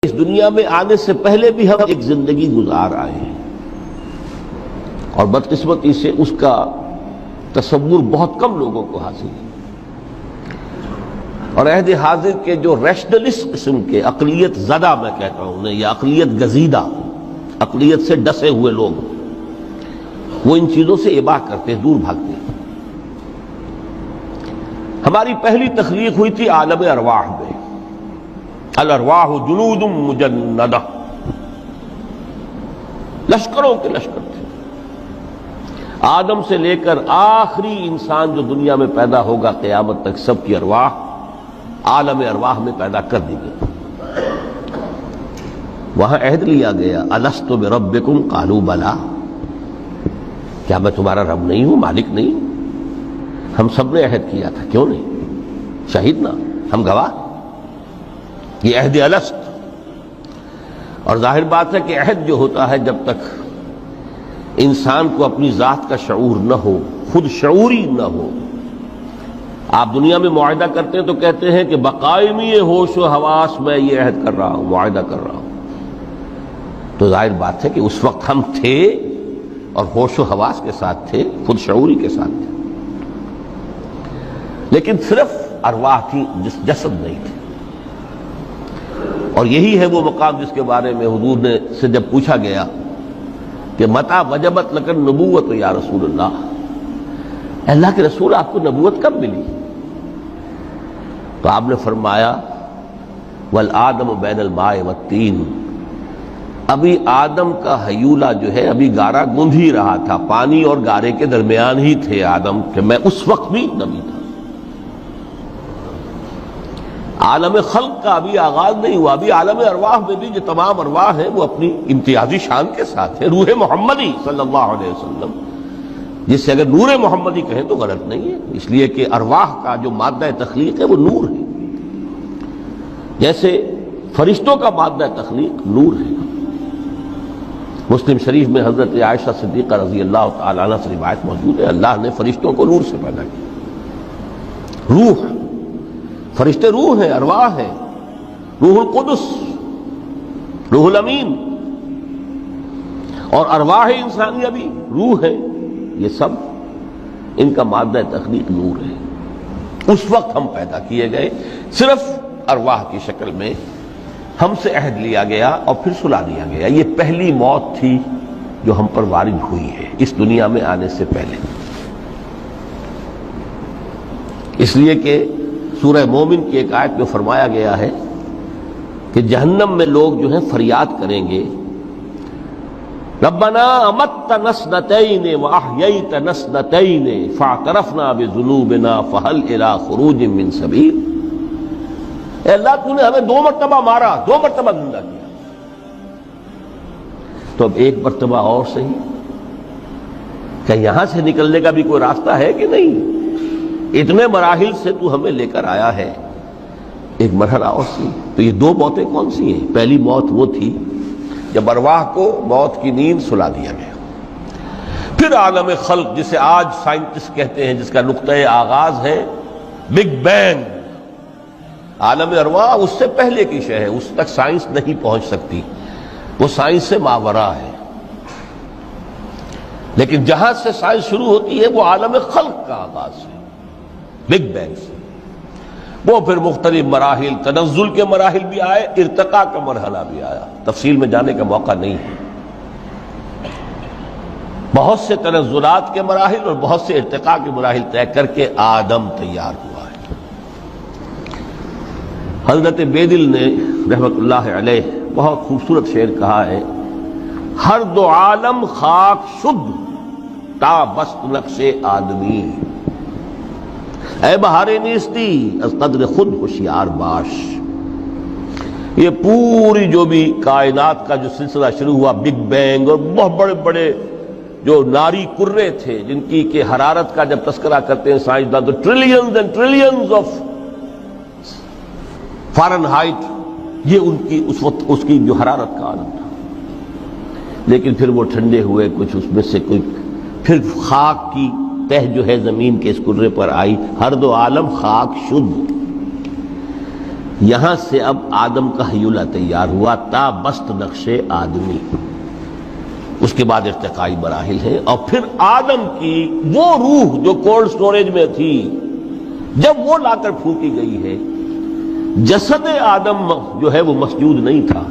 اس دنیا میں آنے سے پہلے بھی ہم ایک زندگی گزار آئے ہیں اور بدقسمتی سے اس کا تصور بہت کم لوگوں کو حاصل ہے، اور عہد حاضر کے جو ریشنلسٹ قسم کے اقلیت زدہ میں کہتا ہوں انہیں، یا اقلیت گزیدہ، اقلیت سے ڈسے ہوئے لوگ، وہ ان چیزوں سے اباع کرتے ہیں، دور بھاگتے ہیں۔ ہماری پہلی تخلیق ہوئی تھی عالم ارواح میں، الارواح جنود مجندہ، لشکروں کے لشکر تھے۔ آدم سے لے کر آخری انسان جو دنیا میں پیدا ہوگا قیامت تک، سب کی ارواح عالم ارواح میں پیدا کر دی گئی۔ وہاں عہد لیا گیا، الست بربکم قالوا بلا، کیا میں تمہارا رب نہیں ہوں، مالک نہیں ہوں؟ ہم سب نے عہد کیا تھا، کیوں نہیں؟ شہید نا، ہم گواہ۔ یہ عہد الست، اور ظاہر بات ہے کہ عہد جو ہوتا ہے جب تک انسان کو اپنی ذات کا شعور نہ ہو، خود شعوری نہ ہو۔ آپ دنیا میں معاہدہ کرتے ہیں تو کہتے ہیں کہ بقائمی ہوش و حواس میں یہ عہد کر رہا ہوں، معاہدہ کر رہا ہوں، تو ظاہر بات ہے کہ اس وقت ہم تھے اور ہوش و حواس کے ساتھ تھے، خود شعوری کے ساتھ تھے، لیکن صرف ارواح تھی، جسد نہیں تھے۔ اور یہی ہے وہ مقام جس کے بارے میں حضور نے سے جب پوچھا گیا کہ متى وجبت لک النبوۃ یا رسول اللہ، اللہ کے رسول آپ کو نبوت کب ملی؟ تو آپ نے فرمایا والآدم بین الماء والطین، ابھی آدم کا حیولہ جو ہے ابھی گارا گوندھ ہی رہا تھا، پانی اور گارے کے درمیان ہی تھے آدم، کہ میں اس وقت بھی نبی تھا۔ عالم خلق کا ابھی آغاز نہیں ہوا، ابھی عالم ارواح میں بھی جو تمام ارواح ہیں وہ اپنی امتیازی شان کے ساتھ ہیں۔ روح محمدی صلی اللہ علیہ وسلم، جس سے اگر نور محمدی کہیں تو غلط نہیں ہے، اس لیے کہ ارواح کا جو مادہ تخلیق ہے وہ نور ہے، جیسے فرشتوں کا مادہ تخلیق نور ہے۔ مسلم شریف میں حضرت عائشہ صدیقہ رضی اللہ تعالی عنہ سے روایت موجود ہے، اللہ نے فرشتوں کو نور سے پیدا کیا۔ روح، فرشتے روح ہیں، ارواح ہیں، روح القدس، روح الامین، اور ارواح انسانیہ بھی روح ہے، یہ سب ان کا مادہ تخلیق نور ہے۔ اس وقت ہم پیدا کیے گئے، صرف ارواح کی شکل میں ہم سے عہد لیا گیا اور پھر سلا دیا گیا۔ یہ پہلی موت تھی جو ہم پر وارد ہوئی ہے اس دنیا میں آنے سے پہلے، اس لیے کہ سورہ مومن کی ایک آیت میں فرمایا گیا ہے کہ جہنم میں لوگ جو ہیں فریاد کریں گے، ربنا امتنا اثنتین واحییتنا اثنتین فاعترفنا بذنوبنا فہل الی خروج من سبیل، اے اللہ تو نے ہمیں 2 مرتبہ مارا، 2 مرتبہ زندہ کیا، تو اب 1 مرتبہ اور صحیح، کہ یہاں سے نکلنے کا بھی کوئی راستہ ہے کہ نہیں؟ اتنے مراحل سے تو ہمیں لے کر آیا ہے، ایک مرحلہ اور سی۔ تو یہ 2 موتیں کون سی ہیں؟ پہلی موت وہ تھی جب ارواح کو موت کی نیند سلا دیا گیا۔ پھر عالم خلق، جسے آج سائنٹسٹ کہتے ہیں، جس کا نقطۂ آغاز ہے بگ بینگ، عالم ارواح اس سے پہلے کی شے ہے، اس تک سائنس نہیں پہنچ سکتی، وہ سائنس سے ماوراء ہے، لیکن جہاں سے سائنس شروع ہوتی ہے وہ عالم خلق کا آغاز ہے، بگ بینگ سے۔ وہ پھر مختلف مراحل، تنزل کے مراحل بھی آئے، ارتقاء کا مرحلہ بھی آیا، تفصیل میں جانے کا موقع نہیں ہے۔ بہت سے تنزلات کے مراحل اور بہت سے ارتقاء کے مراحل طے کر کے آدم تیار ہوا ہے۔ حضرت بیدل نے رحمت اللہ علیہ بہت خوبصورت شعر کہا ہے، ہر 2 عالم خاک شد تا بست نقش آدمی، اے بہار نیستی از قدر خود ہوشیار باش۔ یہ پوری جو بھی کائنات کا جو سلسلہ شروع ہوا، بگ بینگ، اور بہت بڑے بڑے جو ناری کرے تھے جن کی کہ حرارت کا جب تذکرہ کرتے ہیں سائنسدان تو trillions and trillions of foreign height, یہ ان کی اس وقت اس کی جو حرارت کا عالم تھا، لیکن پھر وہ ٹھنڈے ہوئے، کچھ اس میں سے کوئی، پھر خاک کی تہ جو ہے زمین کے اس کرے پر آئی، ہر 2 عالم خاک شد، یہاں سے اب آدم کا حیولہ تیار ہوا، تا بست نقش آدمی، اس کے بعد ارتقائی مراحل ہیں، اور پھر آدم کی وہ روح جو کولڈ سٹوریج میں تھی جب وہ لا کر پھونکی گئی ہے، جسد آدم جو ہے وہ مسجود نہیں تھا،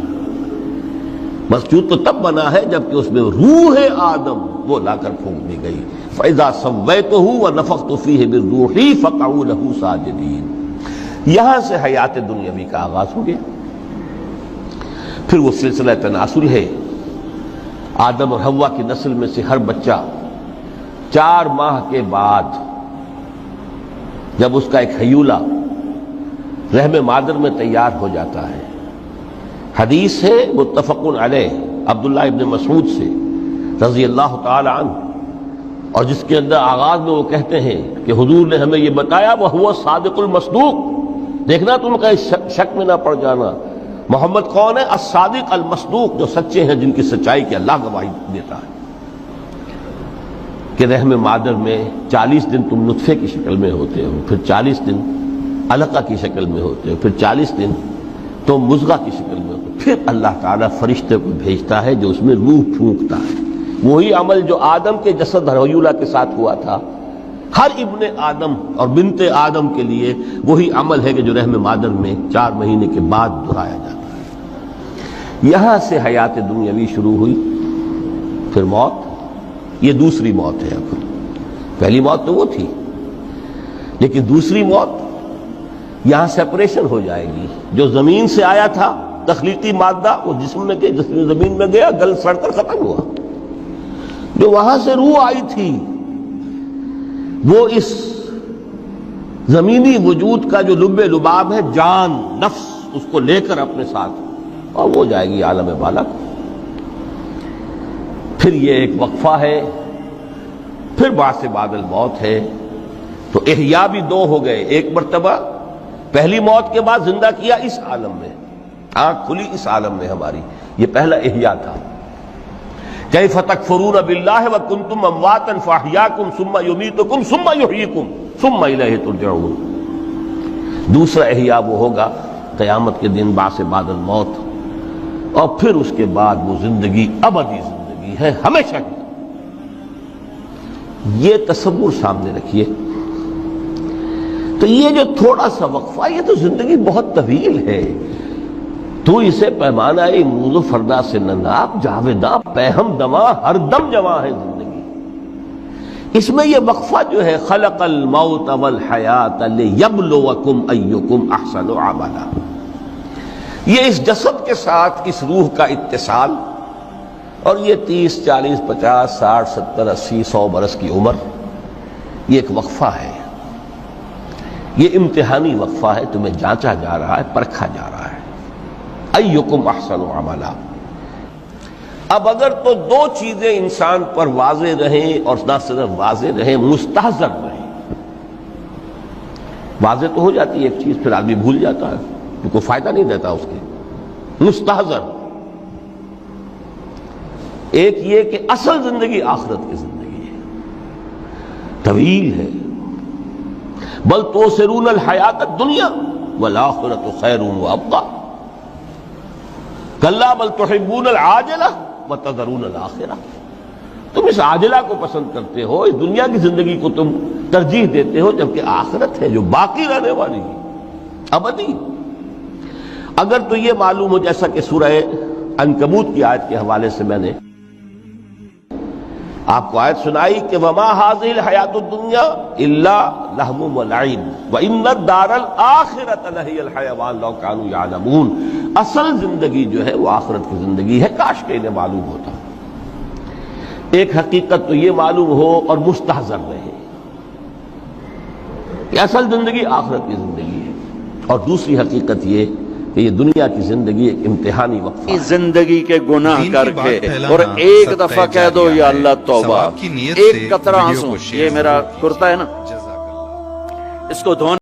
مسجود تو تب بنا ہے جبکہ اس میں روح آدم وہ لا کر پھونک دی گئی۔ فَإِذَا سَوَّيْتُهُ وَنَفَخْتُ فِيهِ مِن رُوحِي فَقَعُوا لَهُ سَاجِدِينَ۔ یہاں سے حیات دنیاوی کا آغاز ہو گیا۔ پھر وہ سلسلہ تناسل ہے، آدم اور حوا کی نسل میں سے ہر بچہ 4 ماہ کے بعد جب اس کا ایک حیولہ رحم مادر میں تیار ہو جاتا ہے، حدیث ہے متفق علیہ عبداللہ ابن مسعود سے رضی اللہ تعالی عنہ، اور جس کے اندر آغاز میں وہ کہتے ہیں کہ حضور نے ہمیں یہ بتایا وَهُوَ الصادق المصدوق، دیکھنا تم کہیں شک میں نہ پڑ جانا، محمد کون ہے؟ الصادق المصدوق، جو سچے ہیں، جن کی سچائی کی اللہ گواہی دیتا ہے، کہ رحم مادر میں 40 دن تم نطفے کی شکل میں ہوتے ہو، پھر 40 دن علقہ کی شکل میں ہوتے ہو، پھر 40 دن تو مضغہ کی شکل میں ہوتے ہو، پھر اللہ تعالیٰ فرشتے کو بھیجتا ہے جو اس میں روح پھونکتا ہے۔ وہی عمل جو آدم کے جسد حیولہ کے ساتھ ہوا تھا، ہر ابن آدم اور بنت آدم کے لیے وہی عمل ہے کہ جو رحم مادر میں 4 مہینے کے بعد دہرایا جاتا ہے۔ یہاں سے حیات دنیاوی شروع ہوئی، پھر موت، یہ دوسری موت ہے۔ اب پہلی موت تو وہ تھی، لیکن دوسری موت یہاں سیپریشن ہو جائے گی۔ جو زمین سے آیا تھا تخلیقی مادہ، وہ جسم میں گیا، جسم زمین میں گیا، گل سڑ کر ختم ہوا۔ جو وہاں سے روح آئی تھی وہ اس زمینی وجود کا جو لب لباب ہے، جان، نفس، اس کو لے کر اپنے ساتھ، اور وہ جائے گی عالم بالا۔ پھر یہ ایک وقفہ ہے، پھر بعث بعد الموت ہے۔ تو احیاء بھی 2 ہو گئے، ایک مرتبہ پہلی موت کے بعد زندہ کیا اس عالم میں، آنکھ کھلی اس عالم میں ہماری، یہ پہلا احیاء تھا۔ کیف تکفرون باللہ وکنتم امواتا فاحیاکم ثم یمیتکم ثم یحییکم ثم الیہ ترجعون۔ دوسرا احیاء وہ ہوگا قیامت کے دن، بعث بعد الموت، اور پھر اس کے بعد وہ زندگی ابدی زندگی ہے، ہمیشہ کی۔ یہ تصور سامنے رکھیے۔ تو یہ جو تھوڑا سا وقفہ، یہ تو زندگی بہت طویل ہے۔ تو اسے پیمانہ امروز و فردا سے نناب جاویداں پہم دماں ہر دم جواں ہے زندگی۔ اس میں یہ وقفہ جو ہے، خلق الموت والحیات لیبلوکم ایکم احسن عملا، یہ اس جسد کے ساتھ اس روح کا اتصال، اور یہ 30 40 50 60 70 80 100 برس کی عمر، یہ ایک وقفہ ہے، یہ امتحانی وقفہ ہے، تمہیں جانچا جا رہا ہے، پرکھا جا رہا ہے۔ ایکم احسن عملا۔ اب اگر تو 2 چیزیں انسان پر واضح رہیں، اور نہ صرف واضح رہیں، مستحضر رہیں۔ واضح تو ہو جاتی ہے ایک چیز، پھر آدمی بھول جاتا ہے، کوئی فائدہ نہیں دیتا اس کے۔ مستحضر ایک یہ کہ اصل زندگی آخرت کی زندگی ہے، طویل ہے۔ بل تؤثرون الحیات الدنیا والآخرۃ خیر وابقیٰ، کلا بل تحبون العاجلہ وتذرون الآخرہ۔ تم اس عاجلہ کو پسند کرتے ہو، اس دنیا کی زندگی کو تم ترجیح دیتے ہو، جبکہ آخرت ہے جو باقی رہنے والی ہے، ابدی۔ اگر تو یہ معلوم ہو، جیسا کہ سورہ عنکبوت کی آیت کے حوالے سے میں نے آپ کو آیت سنائی کہ وما هذه الحیات الدنیا الا لہو ولعب وان الدار الاخرۃ لہی الحیوان لو کانوا یعلمون۔ اصل زندگی جو ہے وہ آخرت کی زندگی ہے، کاش کہ انہیں معلوم ہوتا۔ ایک حقیقت تو یہ معلوم ہو اور مستحضر رہے کہ اصل زندگی آخرت کی زندگی ہے، اور دوسری حقیقت یہ کہ یہ دنیا کی زندگی ایک امتحانی وقفہ ہے۔ زندگی کے گناہ کر کے اور ایک دفعہ کہہ دو یا اللہ توبہ، ایک قطرہ آنسو، یہ میرا کرتا ہے نا، اس کو دھونے